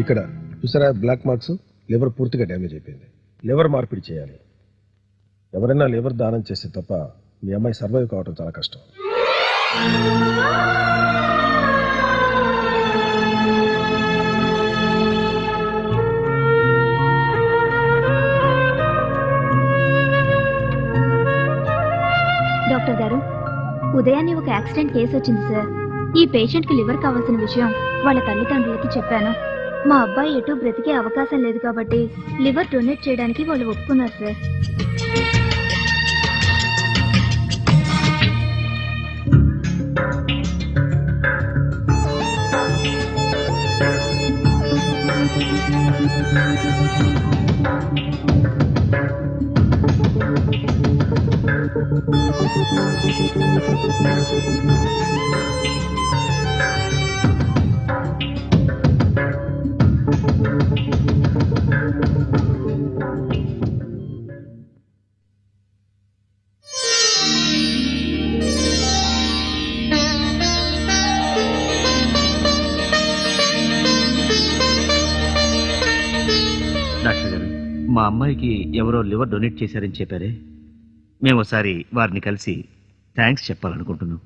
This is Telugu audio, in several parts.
ఇక్కడ చూసారా బ్లాక్ మార్క్స్, లివర్ పూర్తిగా డ్యామేజ్ అయిపోయింది. లివర్ మార్పిడి చేయాలి. ఎవరైనా లివర్ దానం చేస్తే తప్ప మీ అమ్మాయి సర్వైవ్ కావడం చాలా కష్టం. డాక్టర్ గారు, ఉదయాన్నే ఒక యాక్సిడెంట్ కేసు వచ్చింది సార్. ఈ పేషెంట్ కి లివర్ కావాల్సిన విషయం వాళ్ళ తల్లిదండ్రులకి చెప్పాను. మా అబ్బాయి ఎటు బ్రతికే అవకాశం లేదు కాబట్టి లివర్ డొనేట్ చేయడానికి వాళ్ళు ఒప్పుకున్నారు సార్. డాక్టర్ గారు, మా అమ్మాయికి ఎవరో లివర్ డొనేట్ చేశారని చెప్పారే, మేము ఒకసారి వారిని కలిసి థ్యాంక్స్ చెప్పాలనుకుంటున్నాం.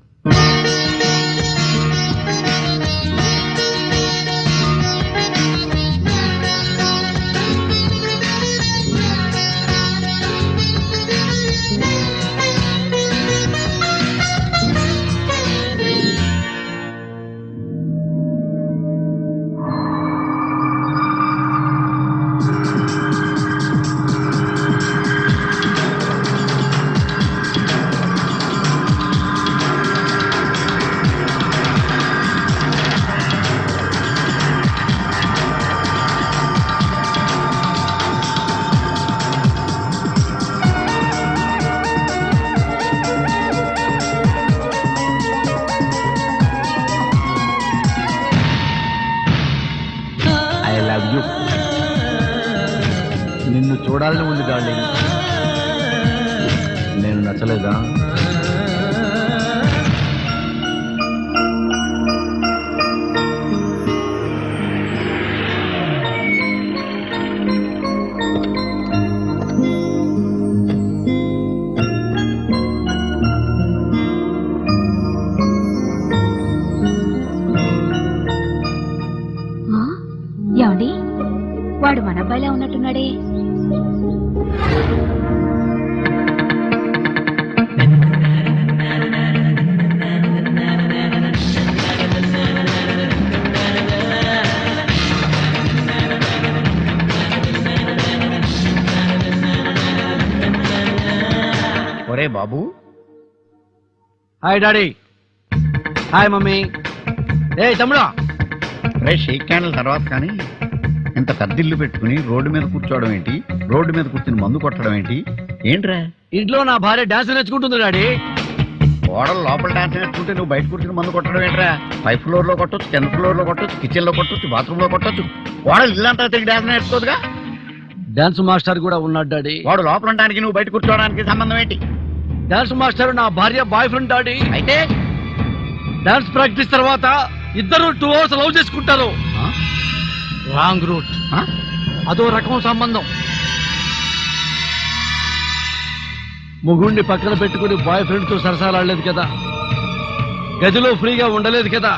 నిన్ను చూడాలని ఉంది డార్లింగ్. నేను నచ్చలేదా? ఏమండి, వాడు మన అబ్బాయిలా ఉన్నట్టున్నాడే. ఒరే బాబు. Hi daddy. Hi mummy. ఏ తమ్ముడా. రే షేక్ క్యాండిల్ తర్వాత కానీ ఇంత కద్దిల్లు పెట్టుకుని రోడ్డు మీద కూర్చోవడం ఏంటి? రోడ్డు మీద కూర్చుని మందు కొట్టడం ఏంటి? ఏంట్రా? ఇంట్లో నా భార్య డాన్స్ నేర్చుకుంటుంది డాడీ. ఓడలు లోపల డాన్స్ నేర్చుకుంటే నువ్వు బయట కూర్చుని మందు కొట్టడం ఏంట్రా? 5th ఫ్లోర్ లో కొట్టొచ్చు, 10th ఫ్లోర్ లో కొట్టొచ్చు, కిచెన్ లో కొట్టొచ్చు, బాత్రూమ్ లో కొట్టొచ్చు. ఓడలు ఇల్లంతా తిరిగి డాన్స్ నేర్చుకోదుగా. డాన్స్ మాస్టర్ కూడా ఉన్నాడు డాడీ. వాడు లోపల ఉండడానికి నువ్వు బయట కూర్చోవడానికి సంబంధం ఏంటి? డాన్స్ మాస్టర్ నా భార్య బాయ్ ఫ్రెండ్ డాడీ. అయితే డాన్స్ ప్రాక్టీస్ తర్వాత ఇద్దరు 2 hours లవ్ చేసుకుంటారు. Wrong route. అదో రకం సంబంధం. ముగుణ్ణి పక్కన పెట్టుకుని బాయ్ ఫ్రెండ్ తో సరసాలాడలేదు కదా, గదిలో ఫ్రీగా ఉండలేదు కదా,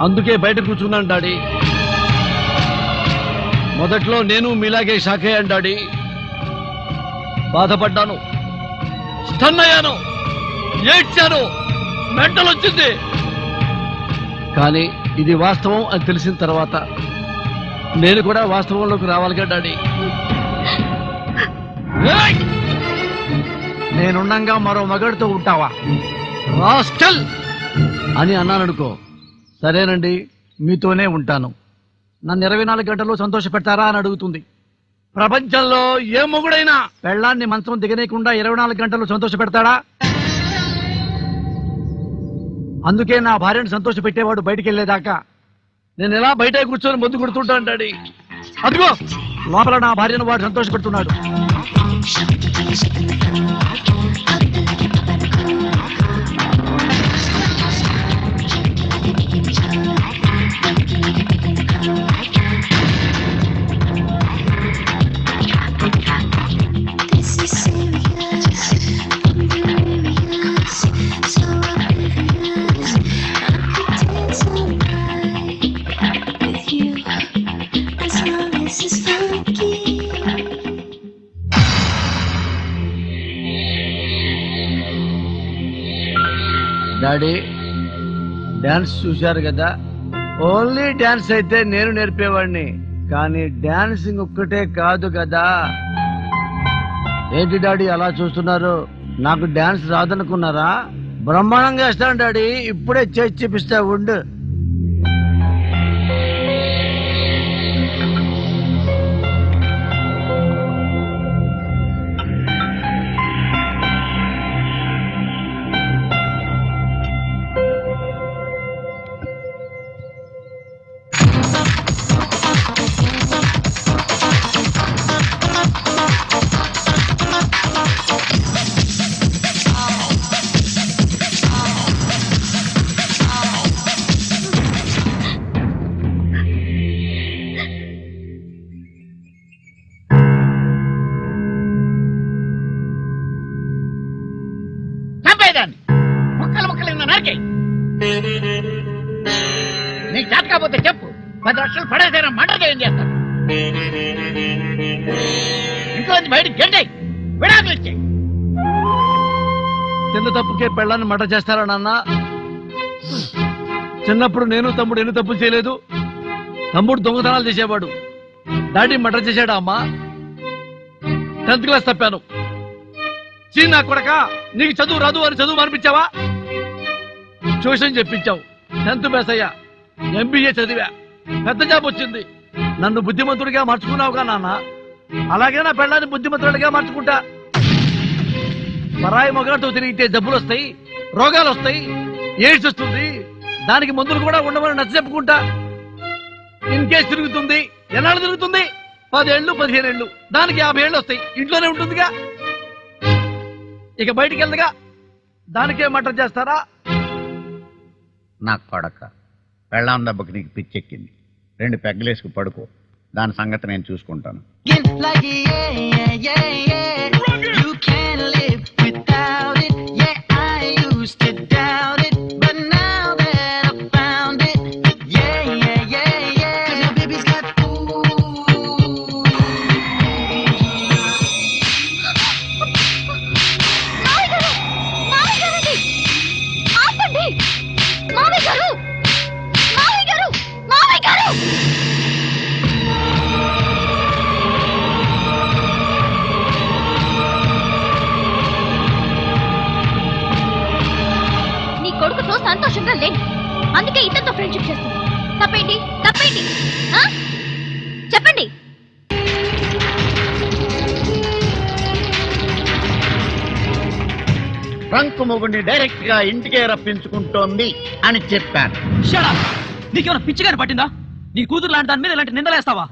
అందుకే బయట కూర్చున్నాను డాడీ. మొదట్లో నేను మీలాగే షాక్ అయ్యాను డాడీ. బాధపడ్డాను, స్టన్ అయ్యాను, ఏడ్చాను, మెంటల్ వచ్చింది. కానీ ఇది వాస్తవం అని తెలిసిన తర్వాత నేను కూడా వాస్తవంలోకి రావాలిగా డాడీ. నేనుండంగా మరో మగాడితో ఉంటావా రాస్కల్ అని అన్నాననుకో, సరేనండి మీతోనే ఉంటాను, నన్ను 24 గంటలు సంతోష పెడతారా అని అడుగుతుంది. ప్రపంచంలో ఏ మొగుడైనా పెళ్ళాన్ని మంచం దిగనేయకుండా 24 గంటలు సంతోష పెడతాడా? అందుకే నా భార్యను సంతోష పెట్టేవాడు బయటికి వెళ్ళేదాకా నేను ఎలా బయట కూర్చొని ముందు కొడుతుంటాను డాడీ. అదిగో లోపల నా భార్యను వాడు సంతోష పెడుతున్నాడు. డాడీ డాన్స్ చూశారు కదా, ఓన్లీ డాన్స్ అయితే నేను నేర్పేవాడిని, కానీ డాన్సింగ్ ఒక్కటే కాదు కదా. ఏంటి డాడీ అలా చూస్తున్నారు? నాకు డాన్స్ రాదనుకున్నారా? బ్రహ్మాండంగా వేస్తాను డాడీ, ఇప్పుడే చేసి చూపిస్తా ఉండు. చంపేదాన్ని ముక్కలు ముక్కలు నరికి నీకు చేత కాకపోతే చెప్పు, 10 లక్షలు పడేసైనా మర్డర్ ఏం చేస్తాను. ఇంట్లో నుంచి బయటికి గంటేయి, విడాకులు ఇచ్చేయి. చిన్న తప్పుకే పెళ్ళాన్ని మట చేస్తారా నాన్న? చిన్నప్పుడు నేను తమ్ముడు ఎన్ని తప్పులు చేయలేదు. తమ్ముడు దొంగతనాలు చేసేవాడు, డాడీ మటర్ చేశాడా అమ్మా? 10th class తప్పాను. నా కొడక, నీకు చదువు రాదు అని చదువు అనిపించావా? ట్యూషన్ చెప్పించావు, 10th పాస్ అయ్యా, MBA చదివా, పెద్ద జాబ్ వచ్చింది. నన్ను బుద్ధిమంతుడిగా మార్చుకున్నావుగా నాన్న, అలాగే నా పెళ్ళాన్ని బుద్ధిమంతుడిగా మార్చుకుంటా. పరాయి మొగాడితో తిరిగితే జబ్బులు వస్తాయి, రోగాలు వస్తాయి, ఎయిడ్స్ వస్తుంది, దానికి మందులు కూడా ఉండమని నచ్చ చెప్పుకుంటా. ఇన్ కేసు తిరుగుతుంది, ఎన్నాళ్ళు తిరుగుతుంది? 10 ఏళ్ళు 15 ఏళ్ళు, దానికి 50 ఏళ్ళు వస్తాయి, ఇంట్లోనే ఉంటుందిగా, ఇక బయటికి వెళ్దగా. దానికే మటర్ చేస్తారా? నా కొడక, పెళ్ళాం దెబ్బకి నీకు పిచ్చెక్కింది. 2 పెగ్గలేసుకు పడుకో, దాని సంగతి నేను చూసుకుంటాను. Like yeah, yeah, yeah. You can't live without it. Yeah, I used to doubt it, but now that I found it, yeah, yeah, yeah, yeah. 'Cause my baby's got నీ కొడుకుతో సంతోషంగా లేని, అందుకే ఇతనితో ఫ్రెండ్షిప్ చేస్తుంది. తప్పేంటి? తప్పేంటి? ఆ? చెప్పండి. ట్రంక్ మొగుడిని డైరెక్ట్ గా ఇంటికే రప్పించుకుంటోంది అని చెప్పాను. నీకేమైనా పిచ్చిగాని పట్టిందా? నీ కూతురు లాంటి దాని మీద ఇలాంటి నిందలేస్తావా?